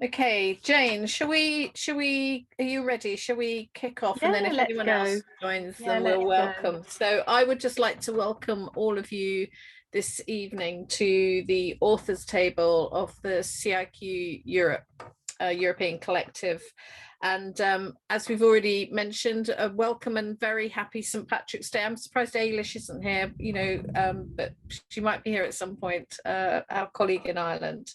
Okay, Jane, are you ready? Shall we kick off? And then Yeah, if let's anyone go. else joins, Yeah, then we'll let's go. welcome. So I would just like to welcome all of you this evening to the authors table of the CIQ Europe, European Collective. And as we've already mentioned, a welcome and very happy St. Patrick's Day. I'm surprised Ailish isn't here, but she might be here at some point, our colleague in Ireland.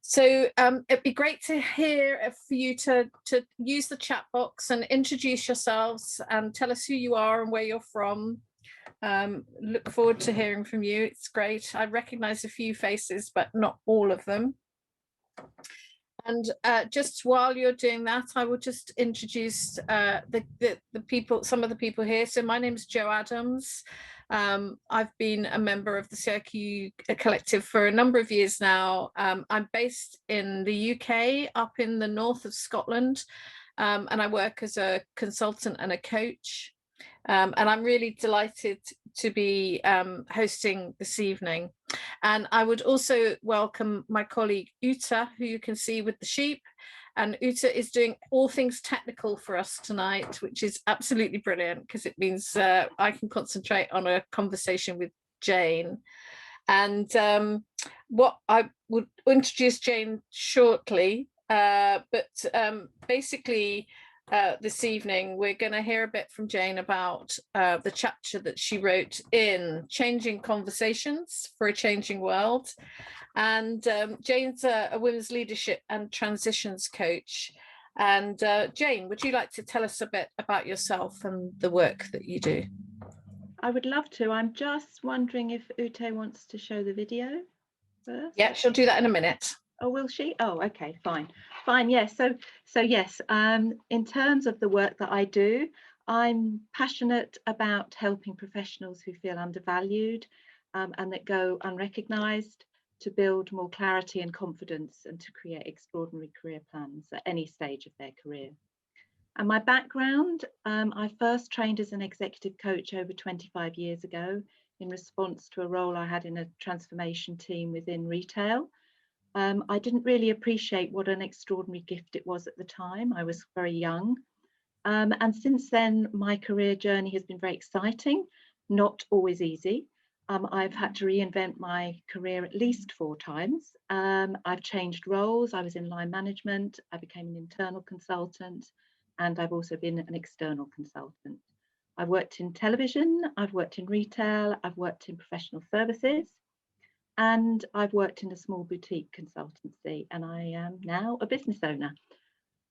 So it'd be great to hear for you to use the chat box and introduce yourselves and tell us who you are and where you're from. Look forward to hearing from you. It's great. I recognize a few faces, but not all of them. And just while you're doing that, I will just introduce the people, some of the people here. So my name is Jo Adams. I've been a member of the CIQ Collective for a number of years now. I'm based in the UK, up in the north of Scotland, and I work as a consultant and a coach. And I'm really delighted to be hosting this evening. And I would also welcome my colleague Uta, who you can see with the sheep. And Uta is doing all things technical for us tonight, which is absolutely brilliant because it means I can concentrate on a conversation with Jane. And what I would introduce Jane shortly, but basically, this evening, we're going to hear a bit from Jane about the chapter that she wrote in Changing Conversations for a Changing World. And Jane's a women's leadership and transitions coach. And Jane, would you like to tell us a bit about yourself and the work that you do? I would love to. I'm just wondering if Ute wants to show the video first. Yeah, she'll do that in a minute. Oh, will she? Oh, okay, fine. Yes. So yes, in terms of the work that I do, I'm passionate about helping professionals who feel undervalued and that go unrecognised to build more clarity and confidence and to create extraordinary career plans at any stage of their career. And my background, I first trained as an executive coach over 25 years ago in response to a role I had in a transformation team within retail. I didn't really appreciate what an extraordinary gift it was at the time. I was very young. And since then, my career journey has been very exciting, not always easy. I've had to reinvent my career at least 4 times. I've changed roles. I was in line management. I became an internal consultant, and I've also been an external consultant. I've worked in television, I've worked in retail, I've worked in professional services, and I've worked in a small boutique consultancy, and I am now a business owner.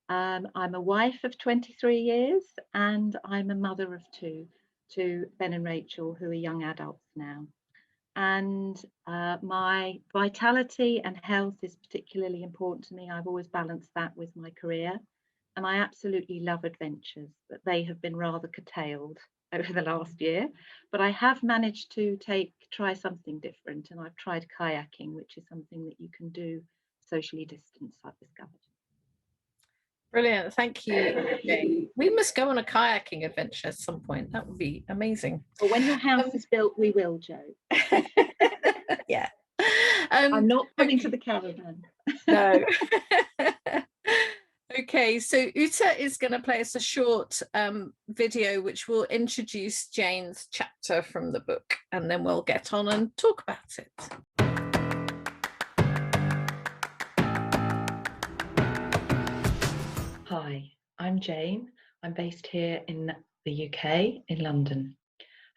I'm a wife of 23 years, and I'm a mother of 2 to Ben and Rachel, who are young adults now. And my vitality and health is particularly important to me. I've always balanced that with my career. And I absolutely love adventures, but they have been rather curtailed over the last year. But I have managed to try something different, and I've tried kayaking, which is something that you can do socially distanced, I've discovered. Brilliant, thank you, Jane. We must go on a kayaking adventure at some point. That would be amazing. Well, when your house is built, we will, Jo. Yeah. I'm not coming to the caravan. No. Okay, so Uta is going to play us a short video which will introduce Jane's chapter from the book, and then we'll get on and talk about it. Hi, I'm Jane. I'm based here in the UK, in London,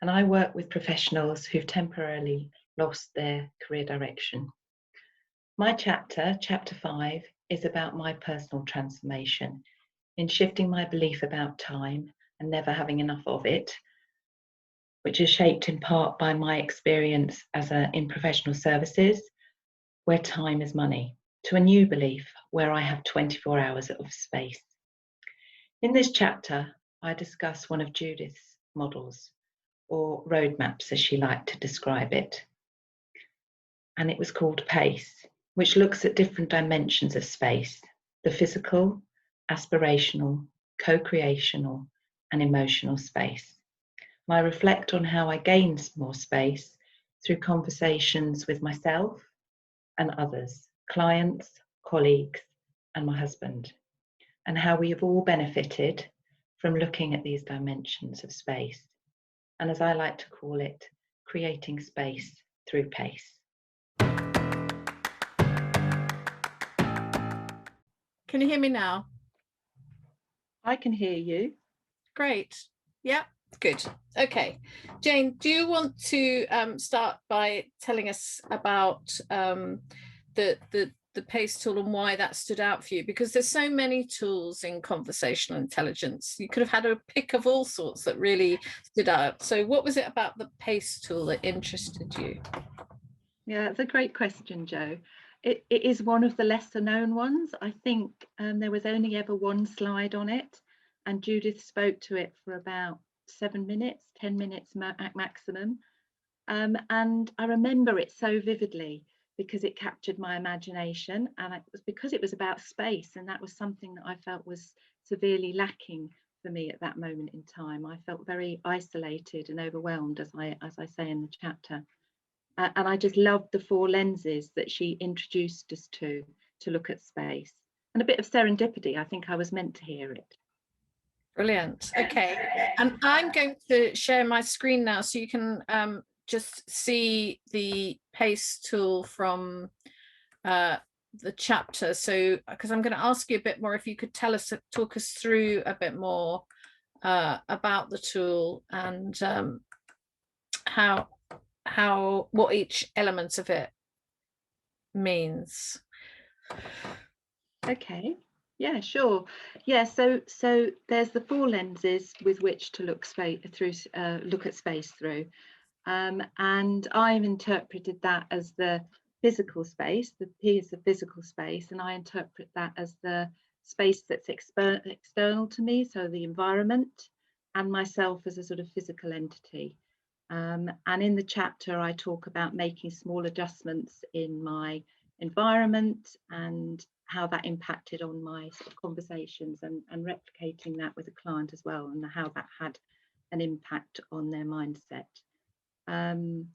and I work with professionals who've temporarily lost their career direction. My chapter, chapter 5, is about my personal transformation in shifting my belief about time and never having enough of it, which is shaped in part by my experience in professional services, where time is money, to a new belief where I have 24 hours of space. In this chapter, I discuss one of Judith's models, or roadmaps as she liked to describe it. And it was called PACE, which looks at different dimensions of space: the physical, aspirational, co-creational, and emotional space. And I reflect on how I gained more space through conversations with myself and others, clients, colleagues, and my husband, and how we have all benefited from looking at these dimensions of space, and as I like to call it, creating space through pace. Can you hear me now? I can hear you. Great. Yeah, good. Okay. Jane, do you want to start by telling us about the PACE tool and why that stood out for you? Because there's so many tools in conversational intelligence. You could have had a pick of all sorts that really stood out. So what was it about the PACE tool that interested you? Yeah, it's a great question, Jo. It is one of the lesser known ones. I think there was only ever one slide on it, and Judith spoke to it for about 7 minutes, 10 minutes at maximum. And I remember it so vividly because it captured my imagination, and it was because it was about space, and that was something that I felt was severely lacking for me at that moment in time. I felt very isolated and overwhelmed, as I say in the chapter. And I just loved the 4 lenses that she introduced us to look at space. And a bit of serendipity, I think I was meant to hear it. Brilliant. Okay. And I'm going to share my screen now so you can just see the PACE tool from the chapter. So, because I'm going to ask you a bit more, if you could talk us through a bit more about the tool and what each element of it means. Okay, yeah, sure. Yeah, so there's the 4 lenses with which to look at space through, and I've interpreted that as the physical space. The P is the physical space, and I interpret that as the space that's external to me, so the environment, and myself as a sort of physical entity. And in the chapter, I talk about making small adjustments in my environment and how that impacted on my sort of conversations, and replicating that with a client as well, and how that had an impact on their mindset. And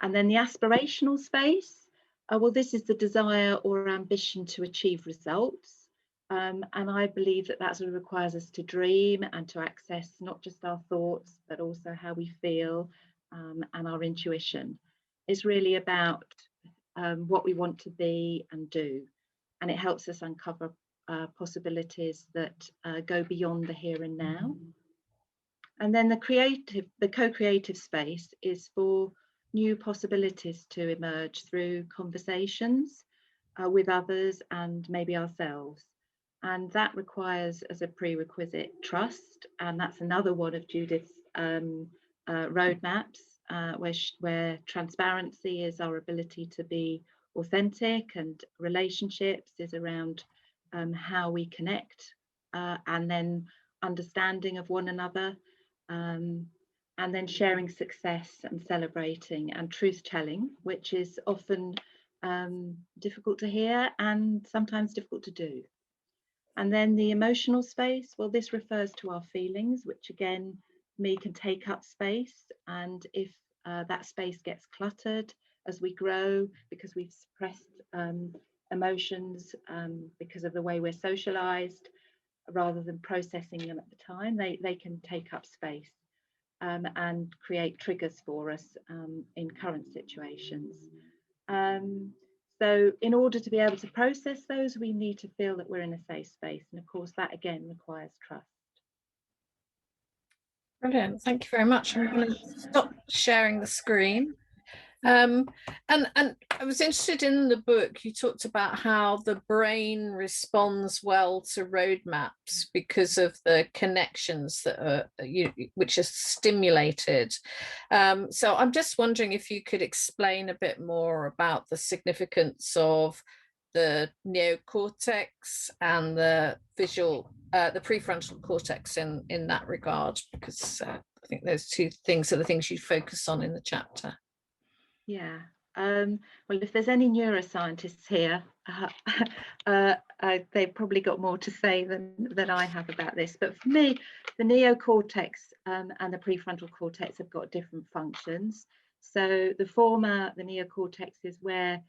then the aspirational space, well, this is the desire or ambition to achieve results. And I believe that sort of requires us to dream and to access not just our thoughts, but also how we feel, and our intuition. Is really about what we want to be and do. And it helps us uncover possibilities that go beyond the here and now. And then the co-creative space is for new possibilities to emerge through conversations with others and maybe ourselves. And that requires, as a prerequisite, trust. And that's another one of Judith's roadmaps, where transparency is our ability to be authentic, and relationships is around how we connect, and then understanding of one another, and then sharing success and celebrating, and truth telling, which is often difficult to hear and sometimes difficult to do. And then the emotional space, well, this refers to our feelings, which again, me, can take up space. And if that space gets cluttered as we grow, because we've suppressed emotions because of the way we're socialized, rather than processing them at the time, they can take up space and create triggers for us in current situations. So in order to be able to process those, we need to feel that we're in a safe space. And of course, that again requires trust. Brilliant. Thank you very much. I'm going to stop sharing the screen. And I was interested in the book, you talked about how the brain responds well to roadmaps because of the connections that are which are stimulated. So I'm just wondering if you could explain a bit more about the significance of the neocortex and the prefrontal cortex in that regard, because I think those 2 things are the things you focus on in the chapter. Yeah, well, if there's any neuroscientists here, they've probably got more to say than I have about this. But for me, the neocortex and the prefrontal cortex have got different functions. So the former, the neocortex, is where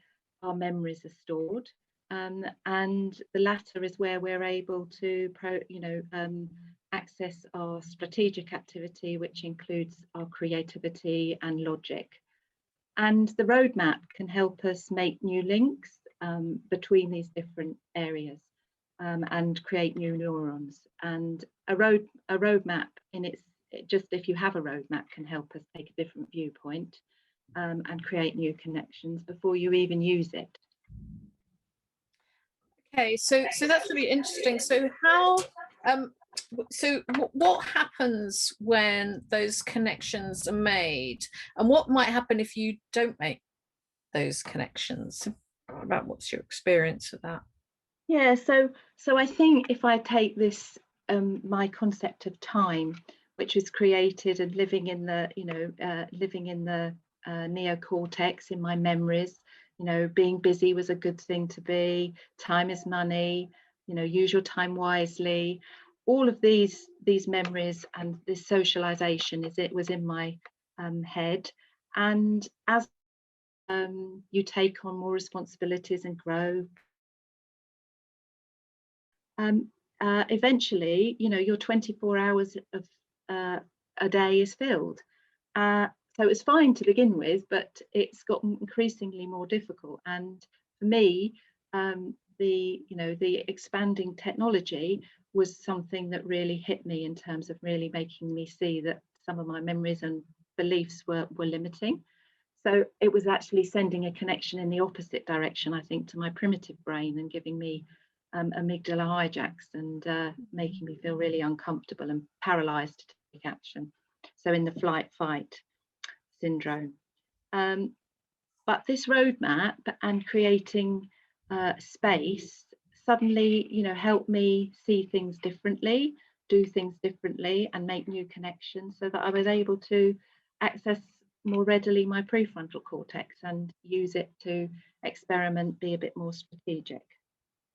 our memories are stored. and the latter is where we're able to access our strategic activity, which includes our creativity and logic. And the roadmap can help us make new links between these different areas and create new neurons. And a roadmap if you have a roadmap, can help us take a different viewpoint and create new connections before you even use it. Okay, so that's really interesting. So how what happens when those connections are made, and what might happen if you don't make those connections? What's your experience of that? Yeah, so I think if I take this my concept of time, which was created and living in the neocortex, in my memories, being busy was a good thing to be, time is money, use your time wisely. All of these memories and this socialization was in my head. And as you take on more responsibilities and grow, eventually, your 24 hours of a day is filled. So it's fine to begin with, but it's got increasingly more difficult. And for me, the expanding technology was something that really hit me in terms of really making me see that some of my memories and beliefs were limiting. So it was actually sending a connection in the opposite direction, I think, to my primitive brain and giving me amygdala hijacks and making me feel really uncomfortable and paralyzed to take action. So in the flight fight syndrome. But this roadmap and creating space suddenly, helped me see things differently, do things differently, and make new connections, so that I was able to access more readily my prefrontal cortex and use it to experiment, be a bit more strategic.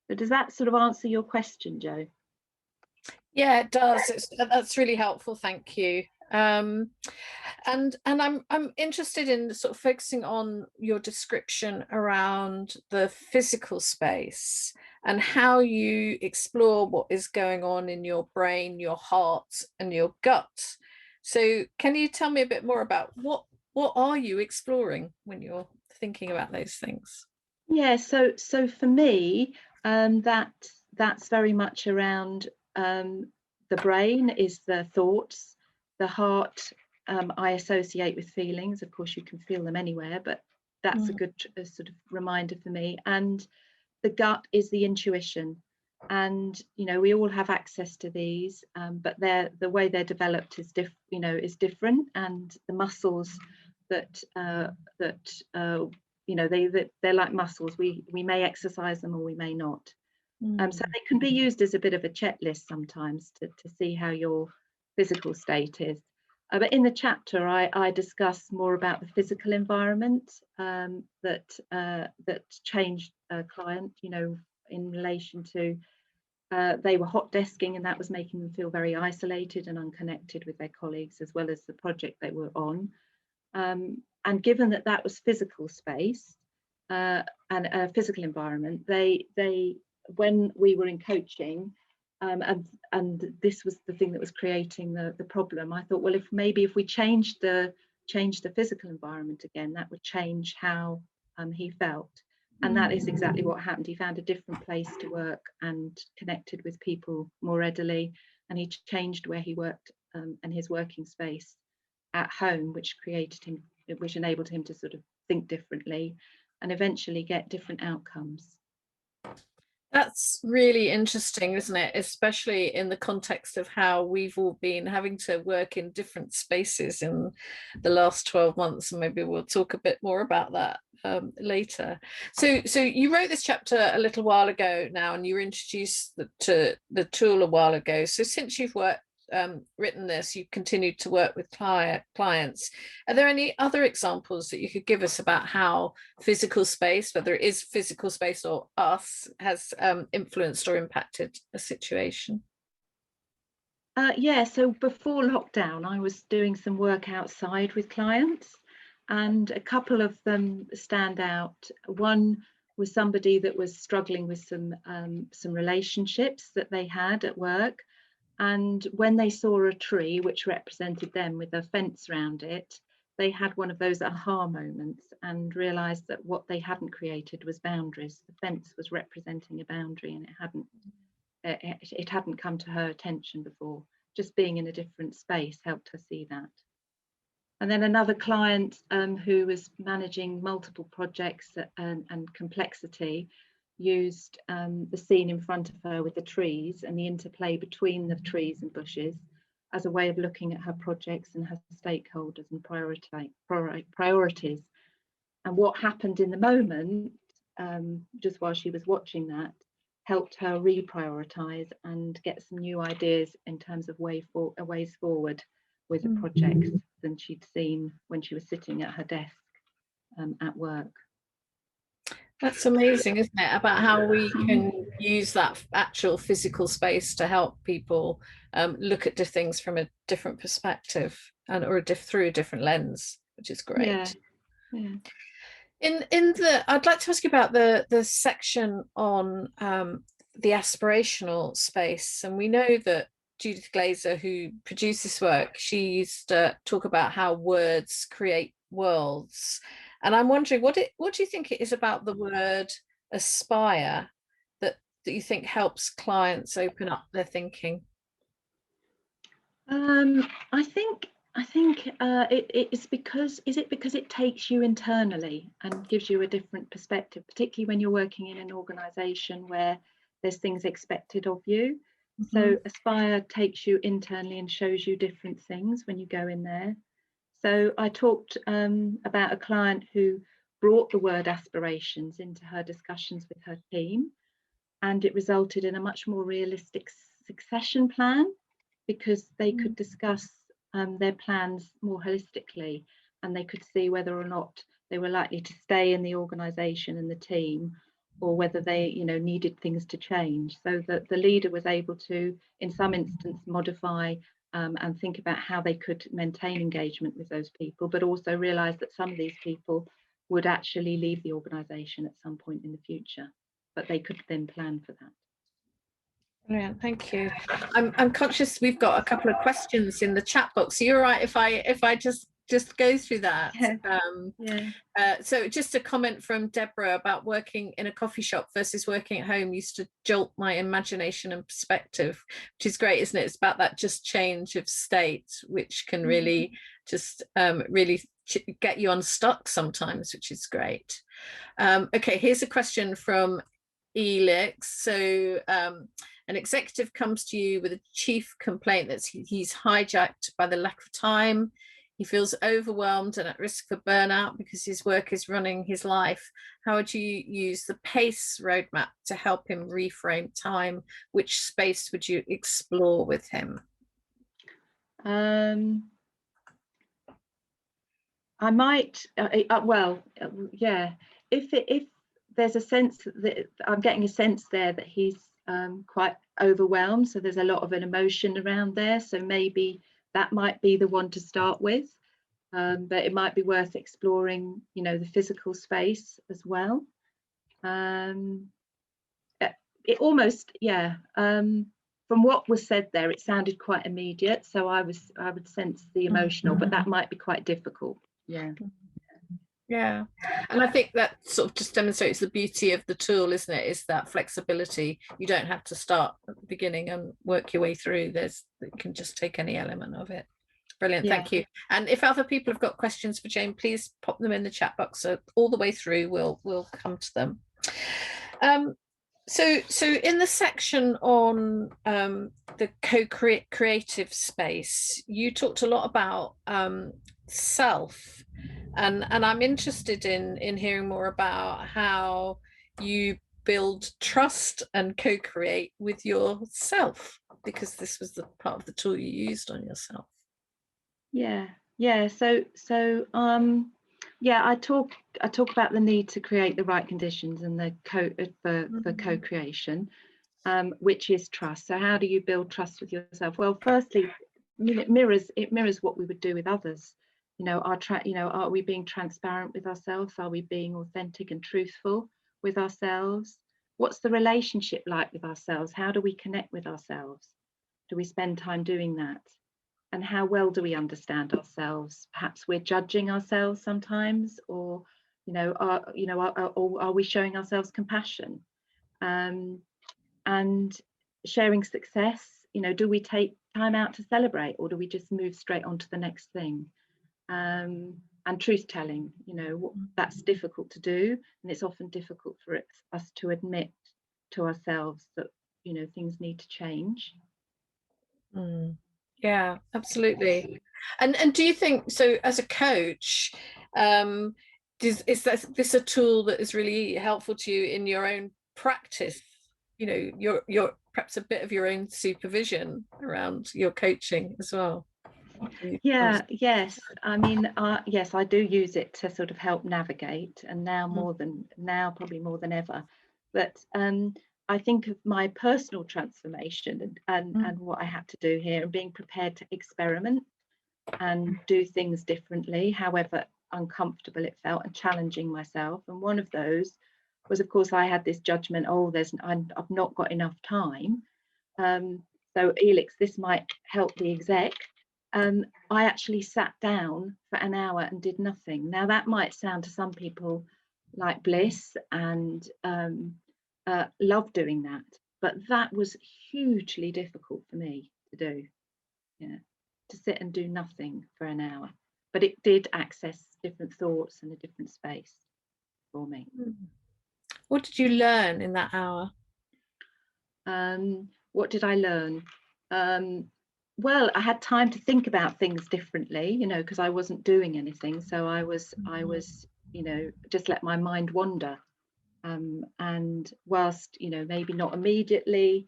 So does that sort of answer your question, Jo? Yeah, it does. That's really helpful. Thank you. And I'm interested in sort of focusing on your description around the physical space and how you explore what is going on in your brain, your heart, and your gut. So can you tell me a bit more about what are you exploring when you're thinking about those things? Yeah, so for me, that's very much around the brain is the thoughts, the heart I associate with feelings. Of course, you can feel them anywhere, but that's a good sort of reminder for me. And the gut is the intuition. And we all have access to these, but the way they're developed is different, and the muscles that they're like muscles. We may exercise them or we may not. So they can be used as a bit of a checklist sometimes to see how your physical state is. But in the chapter, I discuss more about the physical environment that changed a client, in relation to they were hot desking, and that was making them feel very isolated and unconnected with their colleagues, as well as the project they were on. And given that was physical space and a physical environment, they when we were in coaching, and this was the thing that was creating the problem, I thought, well, if we changed the physical environment again, that would change how he felt. And that is exactly what happened. He found a different place to work and connected with people more readily, and he changed where he worked and his working space at home, which enabled him to sort of think differently and eventually get different outcomes. That's really interesting, isn't it? Especially in the context of how we've all been having to work in different spaces in the last 12 months. And maybe we'll talk a bit more about that later. So you wrote this chapter a little while ago now, and you were introduced to the tool a while ago. So since you've written this, you've continued to work with clients. Are there any other examples that you could give us about how physical space, whether it is physical space or us, has influenced or impacted a situation? Yeah, so before lockdown, I was doing some work outside with clients, and a couple of them stand out. One was somebody that was struggling with some relationships that they had at work. And when they saw a tree which represented them with a fence around it, they had one of those aha moments and realized that what they hadn't created was boundaries. The fence was representing a boundary, and it hadn't come to her attention before. Just being in a different space helped her see that. And then another client who was managing multiple projects and complexity used the scene in front of her with the trees and the interplay between the trees and bushes as a way of looking at her projects and her stakeholders and priorities. And what happened in the moment, just while she was watching that, helped her reprioritize and get some new ideas in terms of ways forward with the projects than she'd seen when she was sitting at her desk at work. That's amazing, isn't it? About how we can use that actual physical space to help people look at things from a different perspective or through a different lens, which is great. Yeah. Yeah. I'd like to ask you about the section on the aspirational space, and we know that Judith Glaser, who produced this work, she used to talk about how words create worlds. And I'm wondering, what do you think it is about the word aspire that you think helps clients open up their thinking? I think it's because it takes you internally and gives you a different perspective, particularly when you're working in an organisation where there's things expected of you. So aspire takes you internally and shows you different things when you go in there. So I talked about a client who brought the word aspirations into her discussions with her team, and it resulted in a much more realistic succession plan, because they could discuss their plans more holistically, and they could see whether or not they were likely to stay in the organisation and the team, or whether they needed things to change, so that the leader was able to, in some instance, modify and think about how they could maintain engagement with those people, but also realise that some of these people would actually leave the organisation at some point in the future, but they could then plan for that. Brilliant, thank you. I'm conscious we've got a couple of questions in the chat box. So you're right if I just go through that. So just a comment from Deborah about working in a coffee shop versus working at home used to jolt my imagination and perspective, which is great, isn't it? It's about that just change of state, which can really just really get you unstuck sometimes, which is great. Okay, here's a question from Elix. So an executive comes to you with a chief complaint that he's hijacked by the lack of time. He feels overwhelmed and at risk for burnout because his work is running his life. How would you use the PACE roadmap to help him reframe time? Which space would you explore with him? I might, if there's a sense that I'm getting a sense there that he's quite overwhelmed, so there's a lot of an emotion around there, so maybe that might be the one to start with, but it might be worth exploring the physical space as well. It almost from what was said there, it sounded quite immediate, so I would sense the emotional, but that might be quite difficult. Yeah, and I think that sort of just demonstrates the beauty of the tool, isn't it? Is that flexibility. You don't have to start at the beginning and work your way through. You can just take any element of it. Brilliant, thank you. And if other people have got questions for Jane, please pop them in the chat box. So all the way through, we'll come to them. So in the section on the co-creative space, you talked a lot about self, and I'm interested in hearing more about how you build trust and co-create with yourself, because this was the part of the tool you used on yourself. I talk about the need to create the right conditions and the co-creation, which is trust. So how do you build trust with yourself? Well, firstly, it mirrors what we would do with others. Are we being transparent with ourselves? Are we being authentic and truthful? with ourselves? What's the relationship like with ourselves? How do we connect with ourselves? Do we spend time doing that? And how well do we understand ourselves? Perhaps we're judging ourselves sometimes, or are we showing ourselves compassion? And sharing success, do we take time out to celebrate, or do we just move straight on to the next thing? And truth telling, that's difficult to do, and it's often difficult for us to admit to ourselves that things need to change. Yeah, absolutely. And do you think, so as a coach, is this a tool that is really helpful to you in your own practice? Your perhaps a bit of your own supervision around your coaching as well. Yeah, yes. I mean, yes, I do use it to sort of help navigate, and now probably more than ever. But I think of my personal transformation and what I had to do here, and being prepared to experiment and do things differently, however uncomfortable it felt, and challenging myself. And one of those was, of course, I had this judgment, I've not got enough time. So Elix, this might help the exec. I actually sat down for an hour and did nothing. Now that might sound to some people like bliss, and love doing that, but that was hugely difficult for me to do. To sit and do nothing for an hour, but it did access different thoughts and a different space for me. What did you learn in that hour? What did I learn? Well, I had time to think about things differently, because I wasn't doing anything. So I was, just let my mind wander. And whilst, maybe not immediately,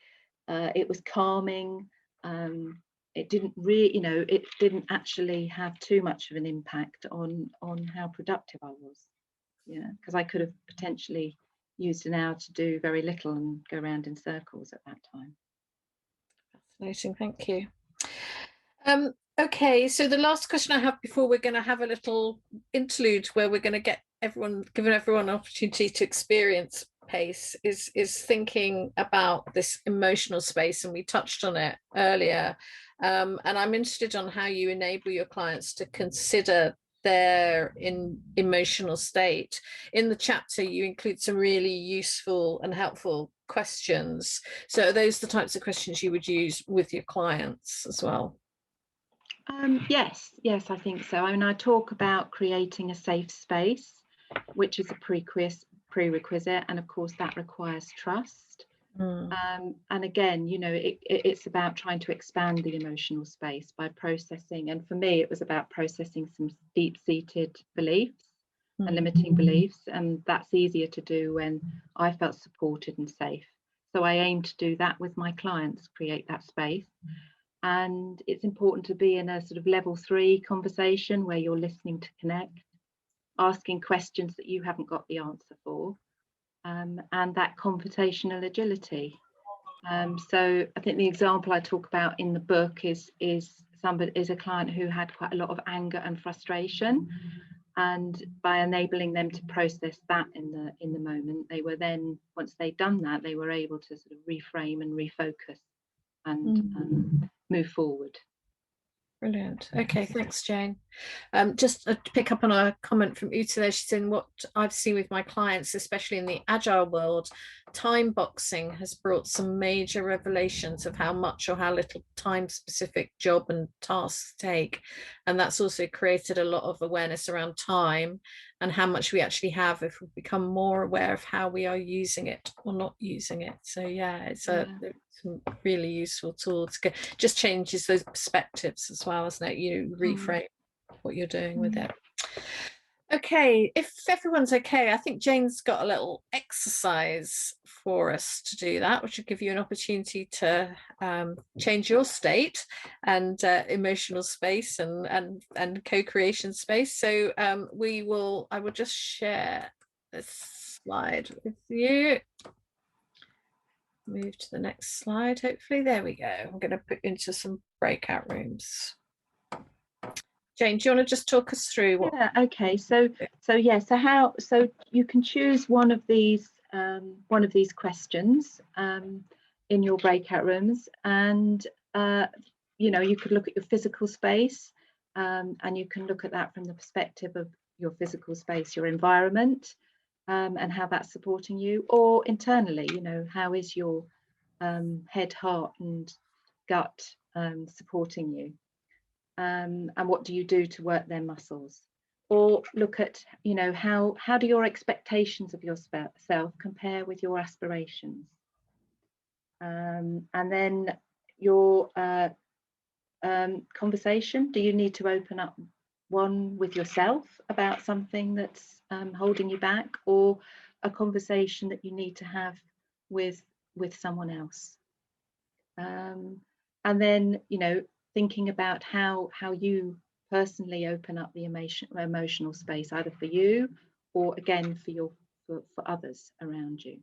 it was calming. It didn't actually have too much of an impact on how productive I was. Because I could have potentially used an hour to do very little and go around in circles at that time. Fascinating, thank you. Okay, so the last question I have before we're going to have a little interlude where we're going to give everyone an opportunity to experience pace is thinking about this emotional space, and we touched on it earlier. And I'm interested on how you enable your clients to consider their emotional state. In the chapter, you include some really useful and helpful questions. So are those the types of questions you would use with your clients as well? Yes, I think so. I mean, I talk about creating a safe space, which is a prerequisite, and of course that requires trust. And again, it's about trying to expand the emotional space by processing. And for me, it was about processing some deep-seated beliefs and limiting beliefs. And that's easier to do when I felt supported and safe. So I aim to do that with my clients, create that space. And it's important to be in a sort of level 3 conversation where you're listening to connect, asking questions that you haven't got the answer for, and that conversational agility. So I think the example I talk about in the book is a client who had quite a lot of anger and frustration, and by enabling them to process that in the moment, they were then, once they'd done that, they were able to sort of reframe and refocus and move forward. Brilliant. Okay, thanks, Jane. Just to pick up on a comment from Uta there, she's saying, what I've seen with my clients, especially in the agile world, time boxing has brought some major revelations of how much or how little time specific job and tasks take. And that's also created a lot of awareness around time and how much we actually have if we become more aware of how we are using it or not using it. So yeah, it's a really useful tool to just changes those perspectives as well, isn't it? You reframe what you're doing with it. Okay, if everyone's okay, I think Jane's got a little exercise for us to do that, which will give you an opportunity to change your state and emotional space and co-creation space. So I will just share this slide with you. Move to the next slide, hopefully. There we go. I'm going to put you into some breakout rooms. Jane, do you want to just talk us through what? Yeah, okay. So you can choose one of these one of these questions in your breakout rooms, and you know, you could look at your physical space, and you can look at that from the perspective of your physical space, your environment, and how that's supporting you, or internally, you know, how is your head, heart and gut supporting you, and what do you do to work their muscles? Or look at, you know, how do your expectations of yourself compare with your aspirations? And then your conversation, do you need to open up one with yourself about something that's holding you back, or a conversation that you need to have with someone else? And then, you know, thinking about how you personally open up the emotional space, either for you or again for others around you.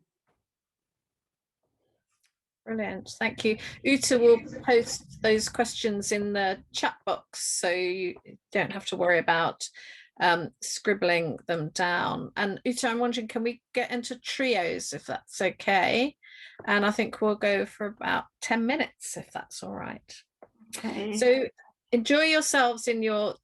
Brilliant, thank you. Uta will post those questions in the chat box, so you don't have to worry about scribbling them down. And Uta, I'm wondering, can we get into trios if that's okay? And I think we'll go for about 10 minutes if that's all right. Okay. So enjoy yourselves in your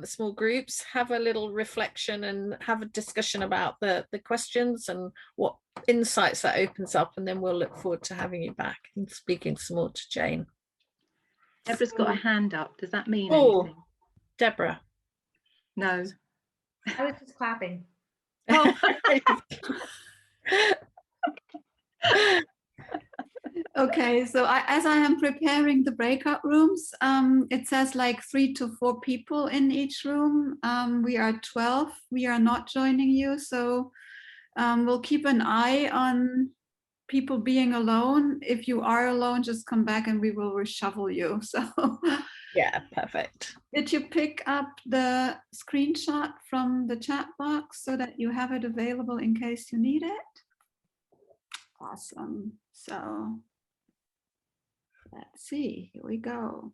small groups, have a little reflection and have a discussion about the questions and what insights that opens up, and then we'll look forward to having you back and speaking some more to Jane. Deborah's got a hand up. Does that mean anything? Deborah. No. I was just clapping. Oh. Okay, so as I am preparing the breakout rooms, it says like 3 to 4 people in each room. We are 12. We are not joining you, so we'll keep an eye on people being alone. If you are alone, just come back and we will reshuffle you. So Yeah, perfect. did you pick up the screenshot from the chat box so that you have it available in case you need it? Awesome. So let's see, here we go.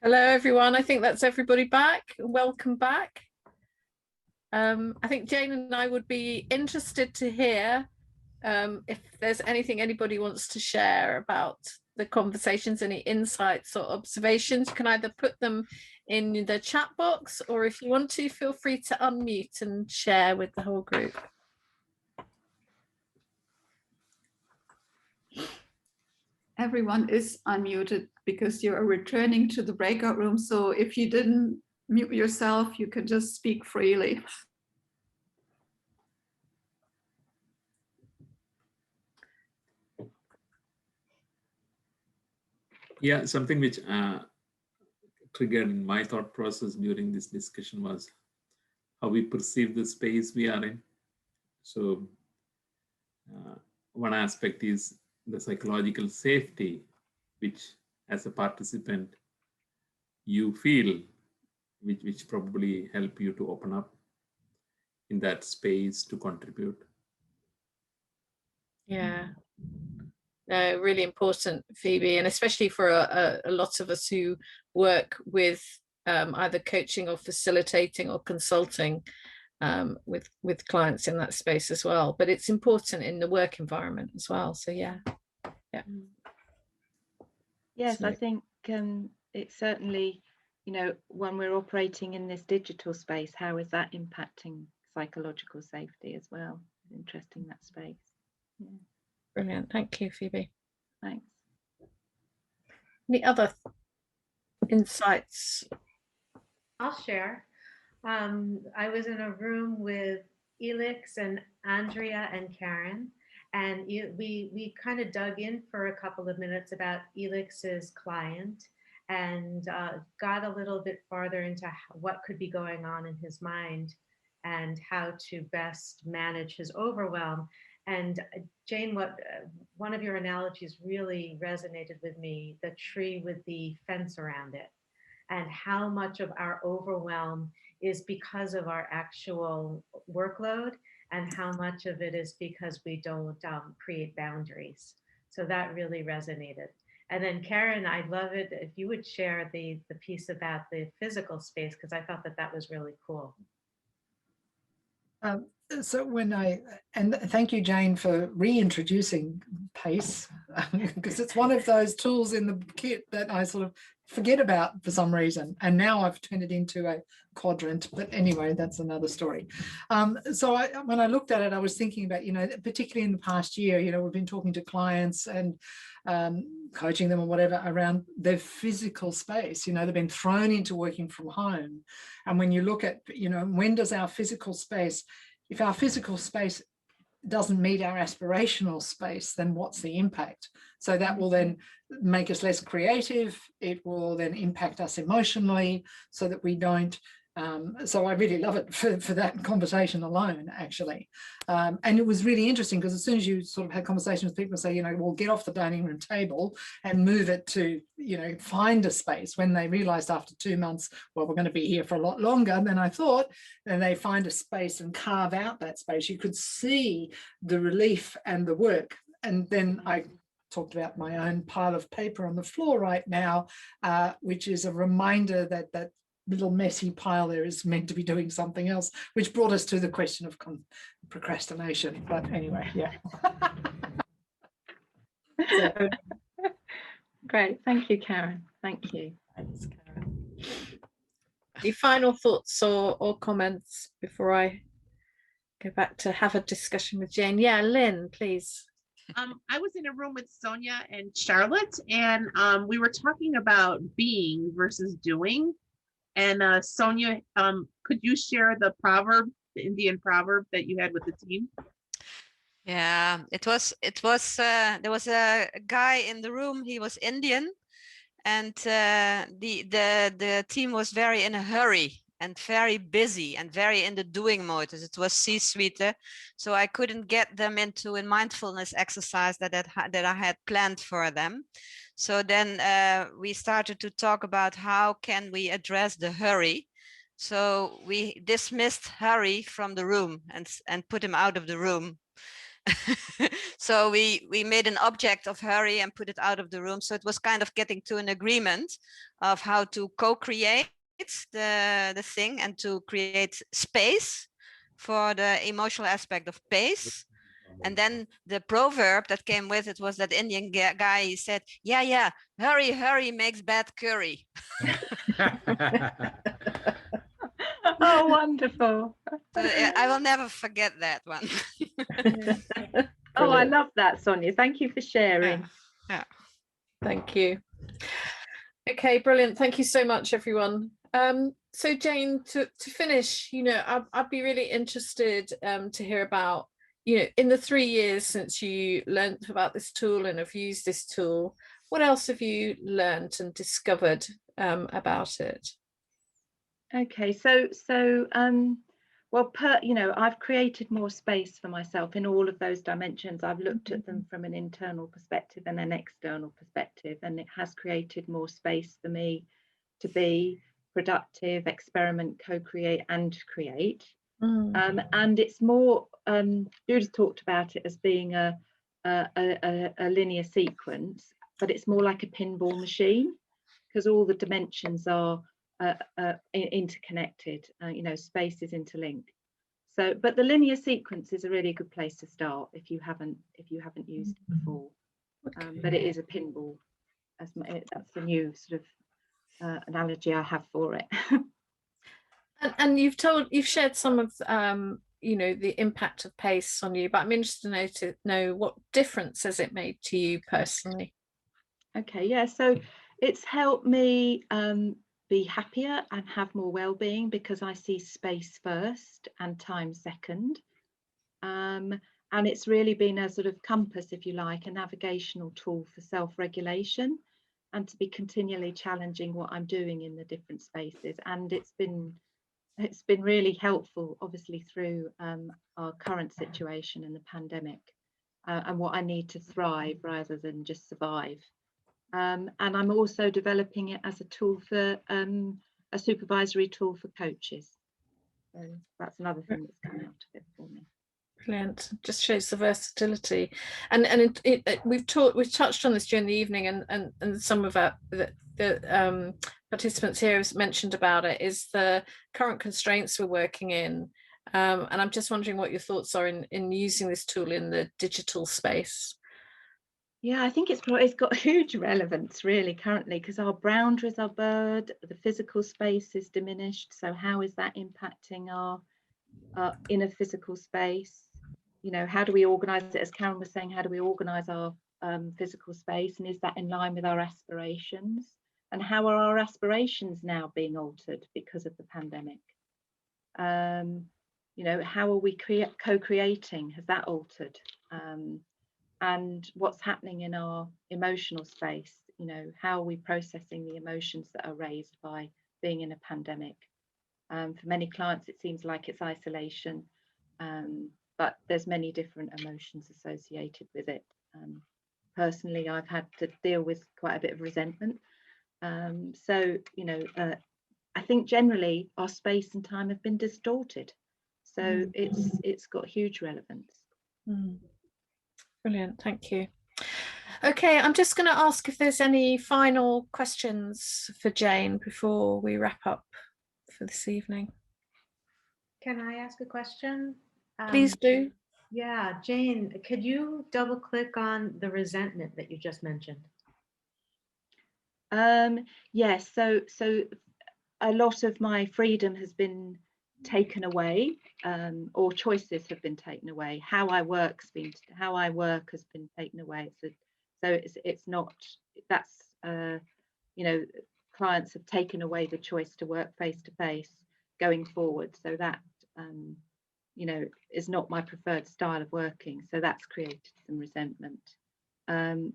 Hello, everyone. I think that's everybody back. Welcome back. I think Jane and I would be interested to hear if there's anything anybody wants to share about the conversations, any insights or observations. You can either put them in the chat box, or if you want to, feel free to unmute and share with the whole group. Everyone is unmuted because you are returning to the breakout room. So if you didn't mute yourself, you can just speak freely. Yeah, something which triggered in my thought process during this discussion was how we perceive the space we are in. So one aspect is the psychological safety, which as a participant you feel, which probably help you to open up in that space to contribute. Yeah. No, really important, Phoebe, and especially for a lot of us who work with either coaching or facilitating or consulting with clients in that space as well. But it's important in the work environment as well. So yeah. Yes, I think it's certainly, you know, when we're operating in this digital space, how is that impacting psychological safety as well? Interesting, that space. Yeah. Brilliant. Thank you, Phoebe. Thanks. Any other insights? I'll share. I was in a room with Elix and Andrea and Karen, and we kind of dug in for a couple of minutes about Elix's client and got a little bit farther into what could be going on in his mind and how to best manage his overwhelm. And Jane, one of your analogies really resonated with me, the tree with the fence around it, and how much of our overwhelm is because of our actual workload and how much of it is because we don't create boundaries. So that really resonated. And then Karen, I'd love it if you would share the piece about the physical space, because I thought that that was really cool. So thank you, Jane, for reintroducing PACE, because it's one of those tools in the kit that I sort of forget about for some reason, and now I've turned it into a quadrant. But anyway, that's another story. So when I looked at it, I was thinking about, particularly in the past year, we've been talking to clients and coaching them or whatever around their physical space. They've been thrown into working from home, and when you look at, when does our physical space, if our physical space doesn't meet our aspirational space, then what's the impact? So that will then make us less creative. It will then impact us emotionally so that we don't. So I really love it for that conversation alone, actually. And it was really interesting because as soon as you sort of had conversations with people say, well, get off the dining room table and move it to, find a space, when they realized after 2 months, well, we're going to be here for a lot longer than I thought, and they find a space and carve out that space, you could see the relief and the work. And then I talked about my own pile of paper on the floor right now, which is a reminder that that little messy pile there is meant to be doing something else, which brought us to the question of procrastination. But anyway, yeah. So. Great, thank you, Karen. Thank you. Thanks, Karen. Any final thoughts or comments before I go back to have a discussion with Jane? Yeah, Lynn, please. I was in a room with Sonia and Charlotte, and we were talking about being versus doing. And Sonia, could you share the proverb, the Indian proverb that you had with the team? Yeah, there was a guy in the room. He was Indian, and the team was very in a hurry and very busy and very in the doing mode. It was C-suite, so I couldn't get them into a mindfulness exercise that I had planned for them. So then we started to talk about how can we address the hurry. So we dismissed hurry from the room and put him out of the room. So we made an object of hurry and put it out of the room. So it was kind of getting to an agreement of how to co-create the thing and to create space for the emotional aspect of pace. And then the proverb that came with it was that Indian guy, he said, yeah, hurry makes bad curry. Oh, wonderful. So I will never forget that one. Oh, I love that, Sonia. Thank you for sharing. Yeah. Thank you. Okay, brilliant. Thank you so much, everyone. So Jane, to finish, I'd be really interested to hear about, in the 3 years since you learned about this tool and have used this tool, what else have you learned and discovered about it? Okay, well, I've created more space for myself in all of those dimensions. I've looked at them from an internal perspective and an external perspective, and it has created more space for me to be productive, experiment, co-create and create. And it's more, Judith talked about it as being a linear sequence, but it's more like a pinball machine because all the dimensions are interconnected, space is interlinked. So, but the linear sequence is a really good place to start if you haven't used it before. Okay. But it is a pinball, that's the new sort of analogy I have for it. And you've shared some of the impact of pace on you, but I'm interested to know what difference has it made to you personally? Okay, yeah, so it's helped me be happier and have more well-being because I see space first and time second. And it's really been a sort of compass, if you like, a navigational tool for self-regulation and to be continually challenging what I'm doing in the different spaces. And it's been really helpful, obviously, through our current situation in the pandemic and what I need to thrive rather than just survive. And I'm also developing it as a tool for a supervisory tool for coaches. So that's another thing that's come out of it for me. Brilliant. Just shows the versatility, and we've touched on this during the evening, and some of the participants here have mentioned about it, is the current constraints we're working in, and I'm just wondering what your thoughts are in using this tool in the digital space. Yeah, I think it's got huge relevance really currently, because our boundaries are blurred, the physical space is diminished. So how is that impacting our inner physical space? You know, how do we organize it? As Karen was saying, how do we organize our physical space, and is that in line with our aspirations? And how are our aspirations now being altered because of the pandemic? You know, how are we co-creating? Has that altered? And what's happening in our emotional space? You know, how are we processing the emotions that are raised by being in a pandemic? For many clients, it seems like it's isolation, but there's many different emotions associated with it. Personally, I've had to deal with quite a bit of resentment. So, you know, I think generally our space and time have been distorted. So it's got huge relevance. Brilliant, thank you. Okay, I'm just going to ask if there's any final questions for Jane before we wrap up for this evening. Can I ask a question? Please do. Yeah, Jane, could you double click on the resentment that you just mentioned? Yes, so a lot of my freedom has been taken away, or choices have been taken away. How I work has been taken away. So it's not, that's you know, clients have taken away the choice to work face to face going forward. So that you know, is not my preferred style of working. So that's created some resentment.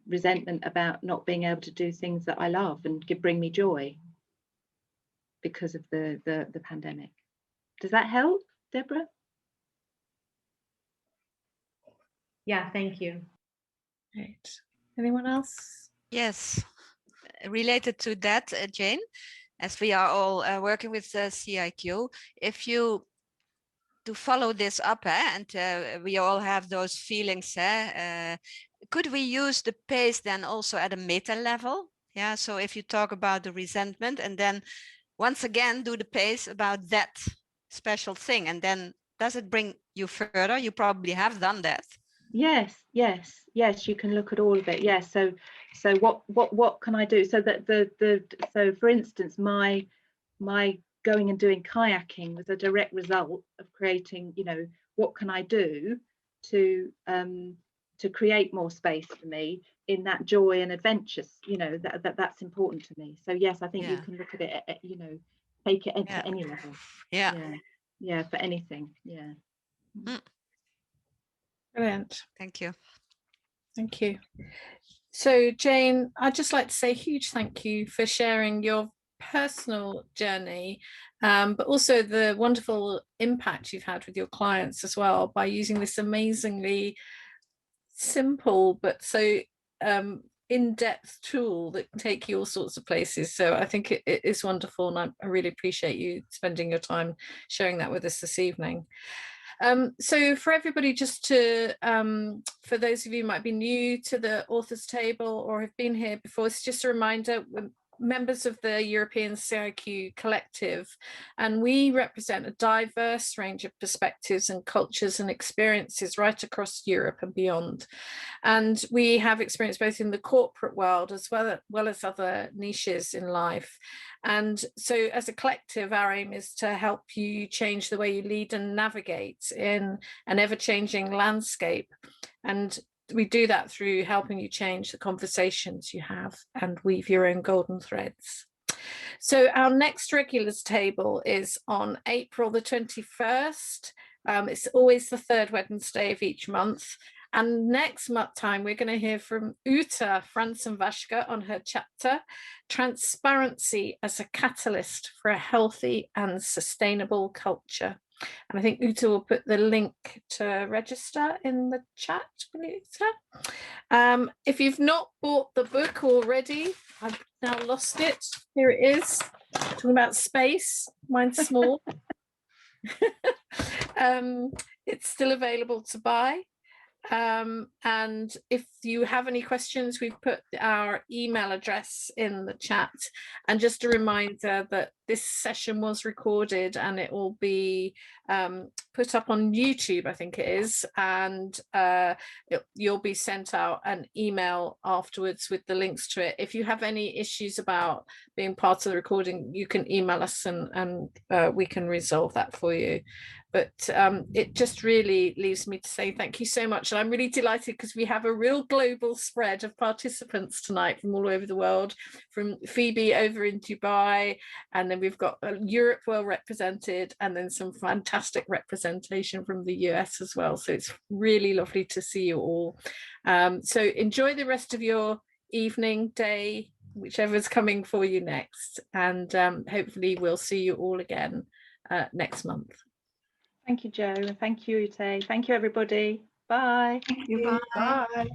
Resentment about not being able to do things that I love and bring me joy because of the pandemic. Does that help, Deborah? Yeah, thank you. Great. Anyone else? Yes, related to that, Jane, as we are all working with CIQ, if you to follow this up, and we all have those feelings, could we use the pace then also at a meta level? Yeah, so if you talk about the resentment and then once again do the pace about that special thing, and then does it bring you further? You probably have done that. Yes, you can look at all of it. Yes, so what can I do? So that so for instance, my going and doing kayaking was a direct result of creating, you know, what can I do to create more space for me in that joy and adventures, you know, that's important to me. So yes, I think you can look at it at, you know, take it to any level. Yeah, for anything. Yeah. Brilliant. Thank you. Thank you. So Jane, I'd just like to say a huge thank you for sharing your personal journey, but also the wonderful impact you've had with your clients as well by using this amazingly simple but so in-depth tool that can take you all sorts of places. So I think it is wonderful, and I really appreciate you spending your time sharing that with us this evening. So for everybody, just to, for those of you who might be new to the authors table or have been here before, it's just a reminder, we're members of the European CIQ collective, and we represent a diverse range of perspectives and cultures and experiences right across Europe and beyond. And we have experience both in the corporate world as well as other niches in life. And so as a collective, our aim is to help you change the way you lead and navigate in an ever-changing landscape. And we do that through helping you change the conversations you have and weave your own golden threads. So our next regulars table is on April the 21st. It's always the third Wednesday of each month. And next month time, we're going to hear from Uta Fransen-Vashka on her chapter, Transparency as a Catalyst for a Healthy and Sustainable Culture. And I think Uta will put the link to register in the chat. If you've not bought the book already, I've now lost it. Here it is, talking about space. Mine's small. It's still available to buy. And if you have any questions, we've put our email address in the chat. And just a reminder that this session was recorded and it will be put up on YouTube, I think it is, and you'll be sent out an email afterwards with the links to it. If you have any issues about being part of the recording, you can email us and we can resolve that for you. But it just really leaves me to say thank you so much. And I'm really delighted because we have a real global spread of participants tonight from all over the world, from Phoebe over in Dubai, and then we've got Europe well represented, and then some fantastic representation from the US as well. So it's really lovely to see you all. So enjoy the rest of your evening, day, whichever's coming for you next. And hopefully we'll see you all again next month. Thank you, Jo. Thank you, Ute. Thank you, everybody. Bye. Thank you. Bye. Bye.